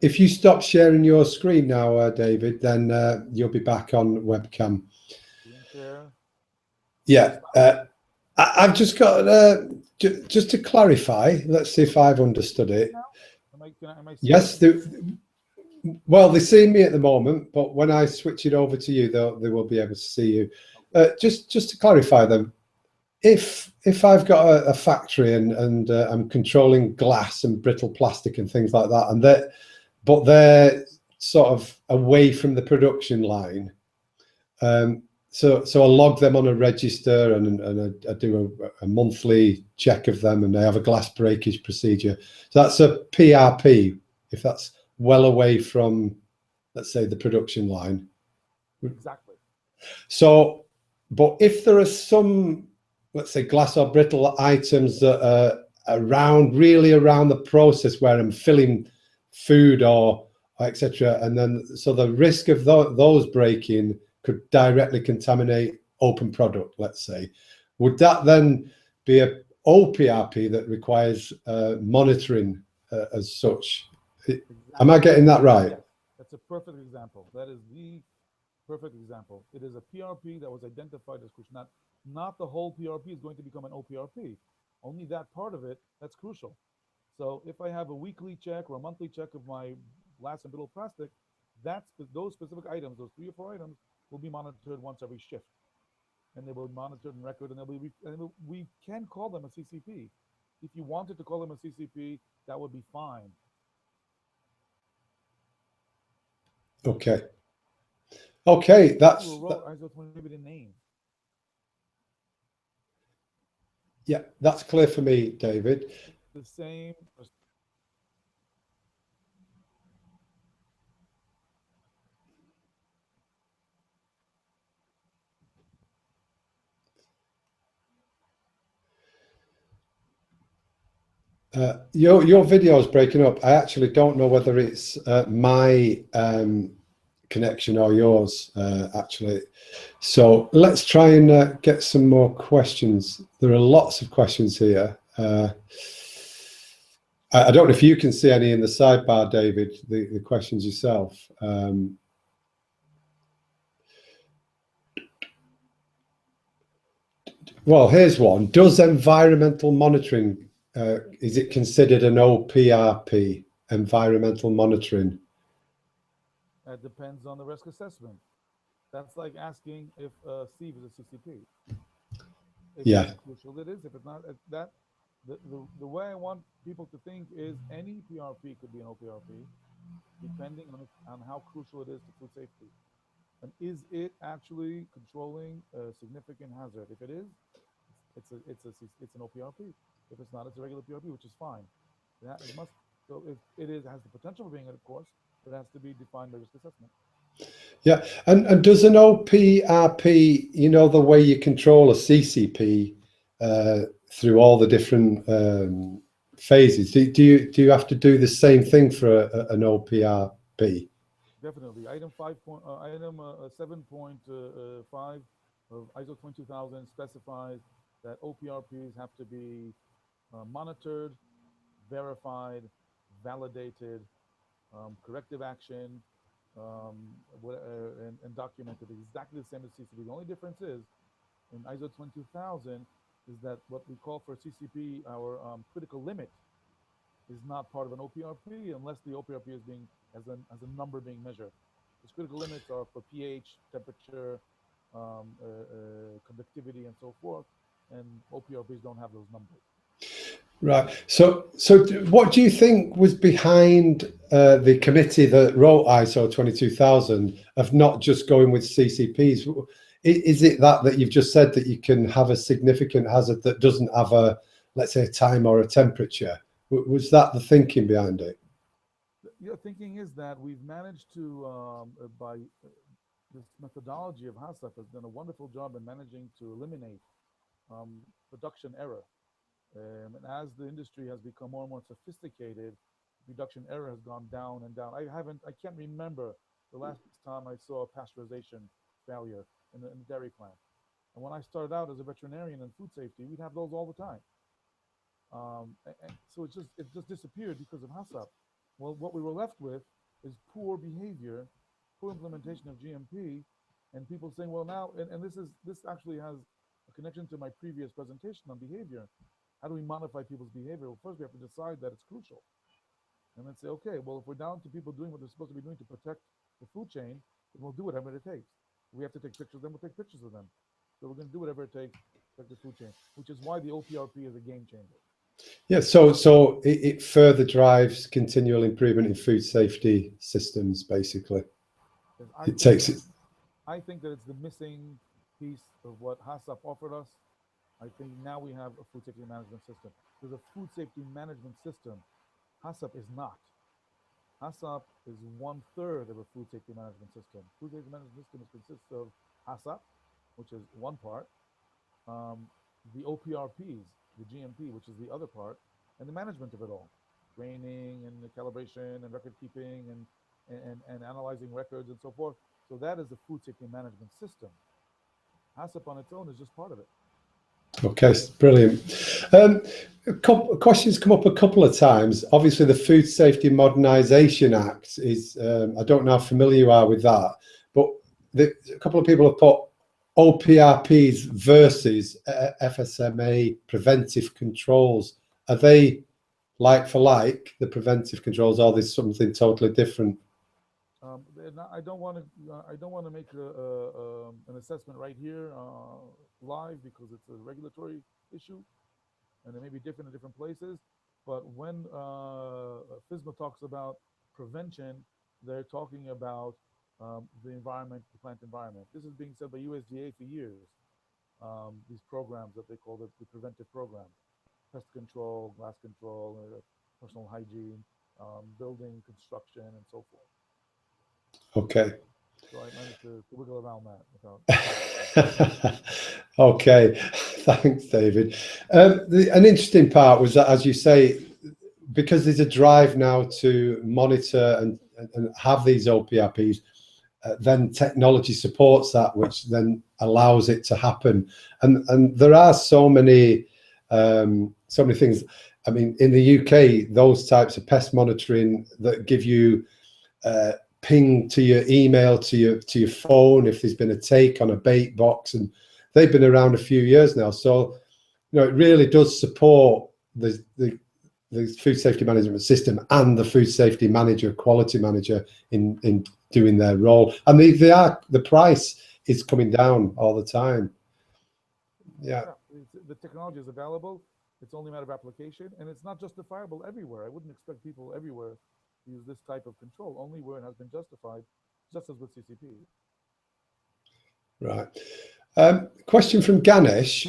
if you stop sharing your screen now, David, then you'll be back on webcam. Screen share. Yeah, I've just got just to clarify. Let's see if I've understood it. Am I yes, well, they see me at the moment, but when I switch it over to you, they will be able to see you. Just to clarify them. If I've got a factory and I'm controlling glass and brittle plastic and things like that, but they're sort of away from the production line, so I log them on a register and I do a monthly check of them, and I have a glass breakage procedure. So that's a PRP if that's well away from, let's say, the production line. Exactly. So, but if there are some, let's say, glass or brittle items that are really around the process where I'm filling food or etc., and then so the risk of those breaking could directly contaminate open product, let's say, would that then be a oPRP that requires monitoring as such? Exactly. Am I getting that right? Yes. That's a perfect example. That is the perfect example. It is a PRP that was identified as crucial. Not the whole PRP is going to become an oPRP. Only that part of it that's crucial. So if I have a weekly check or a monthly check of my glass and brittle plastic, those specific items, those 3 or 4 items, will be monitored once every shift, and they will be monitored and record, and we can call them a CCP. If you wanted to call them a CCP, that would be fine. Okay. Okay, that's maybe the name. Yeah, that's clear for me, David. The same. Your video is breaking up. I actually don't know whether it's my connection or yours, actually. So let's try and get some more questions. There are lots of questions here. I don't know if you can see any in the sidebar, David, the questions yourself. Well, here's one. Does environmental monitoring, is it considered an oPRP, environmental monitoring? That depends on the risk assessment. That's like asking if sieve is a CCP. If it's crucial, it is. If it's not, the way I want people to think is any PRP could be an oPRP, depending on how crucial it is to food safety. And is it actually controlling a significant hazard? If it is, it's an oPRP. If it's not, it's a regular PRP, which is fine. It must So if it has the potential for being, of course, but it has to be defined by risk assessment. Yeah, and does an oPRP, you know, the way you control a CCP through all the different phases, do you have to do the same thing for an oPRP? Definitely. Item 7.5 of ISO 22000 specifies that oPRPs have to be monitored, verified, validated, corrective action, and documented exactly the same as CCP. The only difference is in ISO 22000 is that what we call for CCP our critical limit is not part of an oPRP unless the oPRP is being as a number being measured. These critical limits are for pH, temperature, conductivity, and so forth. And oPRPs don't have those numbers. Right. So what do you think was behind the committee that wrote ISO 22000 of not just going with CCPs? Is it that you've just said that you can have a significant hazard that doesn't have a, let's say, a time or a temperature? Was that the thinking behind it? The thinking is that we've managed to, by this methodology of HACCP has done a wonderful job in managing to eliminate production error. And as the industry has become more and more sophisticated, production error has gone down and down. I can't remember the last time I saw a pasteurization failure in the dairy plant. And when I started out as a veterinarian in food safety, we'd have those all the time. And so it just disappeared because of HACCP. Well, what we were left with is poor behavior, poor implementation of GMP, and people saying, well, now, and this actually has a connection to my previous presentation on behavior. How do we modify people's behavior? Well, first we have to decide that it's crucial. And then say, okay, well, if we're down to people doing what they're supposed to be doing to protect the food chain, then we'll do whatever it takes. We have to take pictures of them, we'll take pictures of them. So we're going to do whatever it takes to protect the food chain, which is why the oPRP is a game changer. Yeah, so it further drives continual improvement in food safety systems, basically. It takes it. I think that it's the missing piece of what HACCP offered us. I think now we have a food safety management system. There's a food safety management system. HACCP is not. HACCP is 1/3 of a food safety management system. Food safety management system consists of HACCP, which is one part, the oPRPs, the GMP, which is the other part, and the management of it all, training and the calibration and record keeping and analyzing records and so forth. So that is the food safety management system. HACCP on its own is just part of it. Okay, brilliant. Questions come up a couple of times. Obviously, the Food Safety Modernisation Act is, I don't know how familiar you are with that, but a couple of people have put oPRPs versus FSMA preventive controls. Are they like for like, the preventive controls, or is something totally different? I don't want to make an assessment right here live because it's a regulatory issue, and it may be different in different places. But when FSMA talks about prevention, they're talking about the environment, the plant environment. This is being said by USDA for years. These programs that they call the preventive programs, pest control, glass control, personal hygiene, building, construction, and so forth. Okay. So I managed to wiggle around that. Okay, thanks, David. An interesting part was that, as you say, because there's a drive now to monitor and have these oPRPs, then technology supports that, which then allows it to happen. And there are so many things. I mean, in the UK, those types of pest monitoring that give you ping to your email, to your phone if there's been a take on a bait box, and they've been around a few years now. So, you know, it really does support the food safety management system and the food safety manager, quality manager in doing their role. And the price is coming down all the time. Yeah. The technology is available. It's only a matter of application, and it's not justifiable everywhere. I wouldn't expect people everywhere to use this type of control, only where it has been justified, just as with CCP. Right. Question from Ganesh.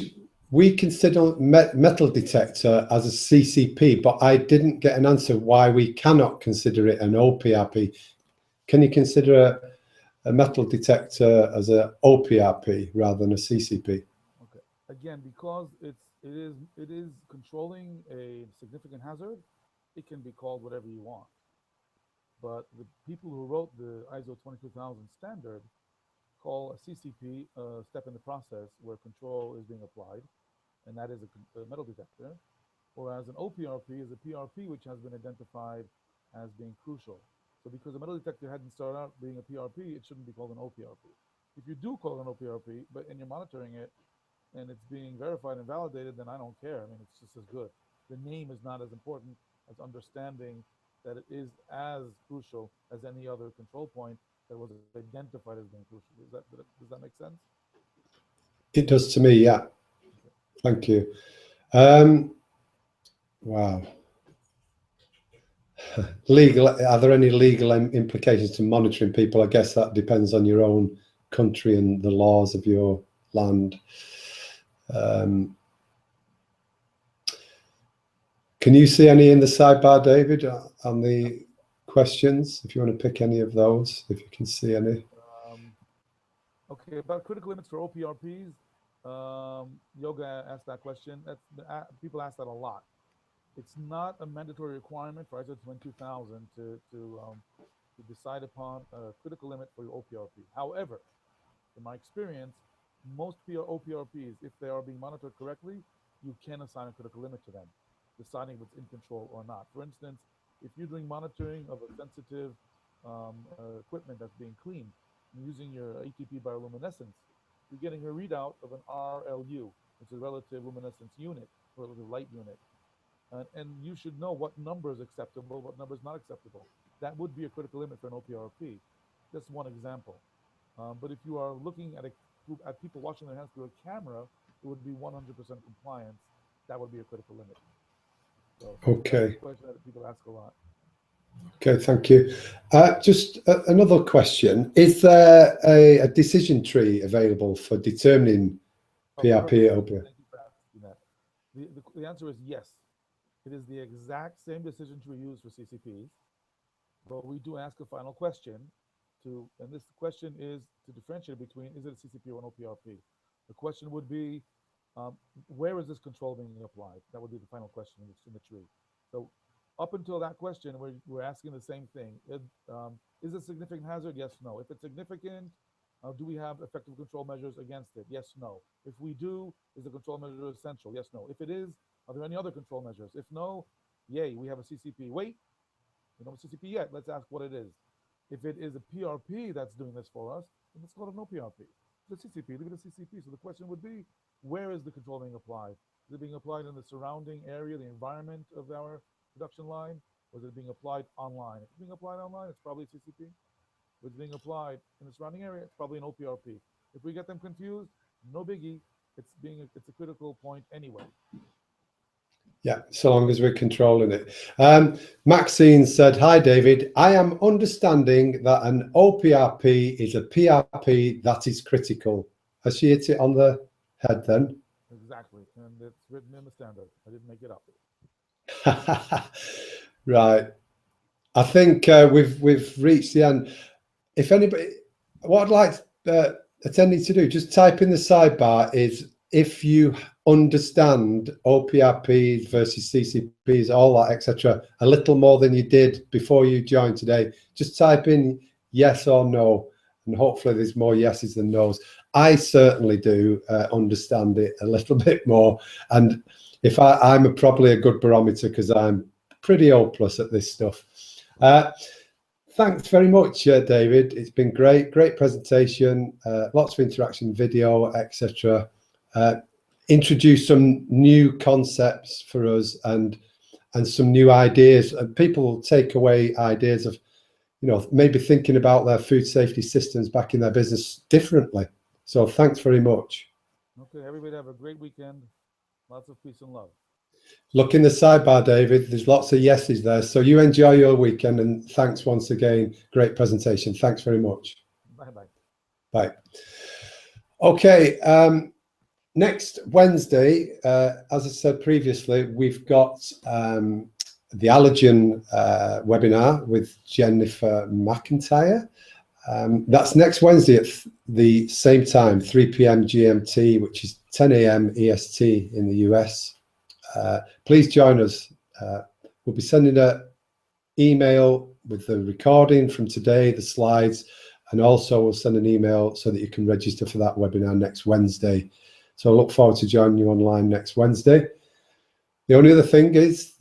we consider metal detector as a CCP, but I didn't get an answer why we cannot consider it an oPRP. Can you consider a metal detector as a oPRP rather than a CCP? Okay. Again, because it is controlling a significant hazard, it can be called whatever you want. But the people who wrote the ISO 22000 standard call a CCP a step in the process where control is being applied, and that is a metal detector, whereas an oPRP is a PRP which has been identified as being crucial. So because a metal detector hadn't started out being a PRP, it shouldn't be called an oPRP. If you do call it an oPRP, and you're monitoring it, and it's being verified and validated, then I don't care. I mean, it's just as good. The name is not as important as understanding that it is as crucial as any other control point that was identified as being crucial. Does that make sense? It does to me, yeah. Okay. Thank you. Wow. Legal, are there any legal implications to monitoring people? I guess that depends on your own country and the laws of your land. Can you see any in the sidebar, David, on the questions? If you want to pick any of those, if you can see any. Okay, about critical limits for oPRPs. Yoga asked that question. People ask that a lot. It's not a mandatory requirement for ISO 22000 to decide upon a critical limit for your oPRP. However, in my experience, most oPRPs, if they are being monitored correctly, you can assign a critical limit to them, deciding if it's in control or not. For instance, if you're doing monitoring of a sensitive equipment that's being cleaned, using your ATP bioluminescence, you're getting a readout of an RLU, which is a relative luminescence unit, relative light unit. And you should know what number is acceptable, what number is not acceptable. That would be a critical limit for an oPRP. Just one example. But if you are looking at people washing their hands through a camera, it would be 100% compliance. That would be a critical limit. So okay. That's a question that people ask a lot. Okay, thank you. Just another question. Is there a decision tree available for determining PRP? Thank you for asking that. The answer is yes. It is the exact same decision tree used for CCPs, but we do ask a final question and this question is to differentiate between, is it a CCP or an oPRP? The question would be, where is this control being applied? That would be the final question in the tree. So up until that question, we're asking the same thing. Is it a significant hazard? Yes, no. If it's significant, do we have effective control measures against it? Yes, no. If we do, is the control measure essential? Yes, no. If it is, are there any other control measures? If no, yay, we have a CCP. Wait, we don't have a CCP yet. Let's ask what it is. If it is a PRP that's doing this for us, then let's call it an oPRP. The CCP, leave it a CCP. So the question would be, where is the control being applied? Is it being applied in the surrounding area, the environment of our production line? Or is it being applied online? If it's being applied online, it's probably a CCP. If it's being applied in the surrounding area, it's probably an oPRP. If we get them confused, no biggie. It's a critical point anyway. Yeah, so long as we're controlling it. Maxine said, hi, David. I am understanding that an oPRP is a PRP that is critical. Has she hit it on the head then? Exactly. And it's written in the standard. I didn't make it up. Right. I think we've reached the end. If anybody, what I'd like attending to do, just type in the sidebar is if you understand oPRPs versus CCPs, all that, etc., a little more than you did before you joined today. Just type in yes or no, and hopefully there's more yeses than nos. I certainly do understand it a little bit more, and if I'm probably a good barometer because I'm pretty hopeless at this stuff. Thanks very much, David. It's been great presentation, lots of interaction, video, etc. Introduce some new concepts for us and some new ideas, and people will take away ideas of, maybe thinking about their food safety systems back in their business differently. So thanks very much. Okay, everybody have a great weekend. Lots of peace and love. Look in the sidebar, David. There's lots of yeses there. So you enjoy your weekend, and thanks once again. Great presentation. Thanks very much. Bye-bye. Bye. Okay. Next Wednesday, as I said previously, we've got the Allergen webinar with Jennifer McIntyre. That's next Wednesday at the same time, 3 p.m. GMT, which is 10 a.m. EST in the US. Please join us. We'll be sending an email with the recording from today, the slides, and also we'll send an email so that you can register for that webinar next Wednesday. So I look forward to joining you online next Wednesday. The only other thing is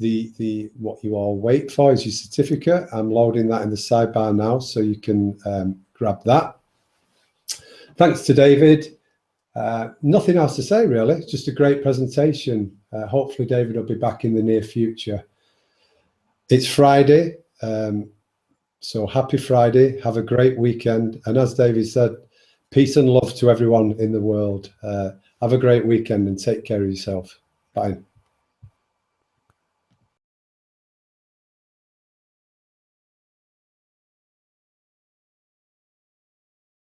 what you all wait for is your certificate. I'm loading that in the sidebar now, so you can grab that. Thanks to David. Nothing else to say really, just a great presentation. Hopefully David will be back in the near future. It's Friday, so happy Friday, have a great weekend. And as David said, peace and love to everyone in the world. Have a great weekend and take care of yourself. Bye.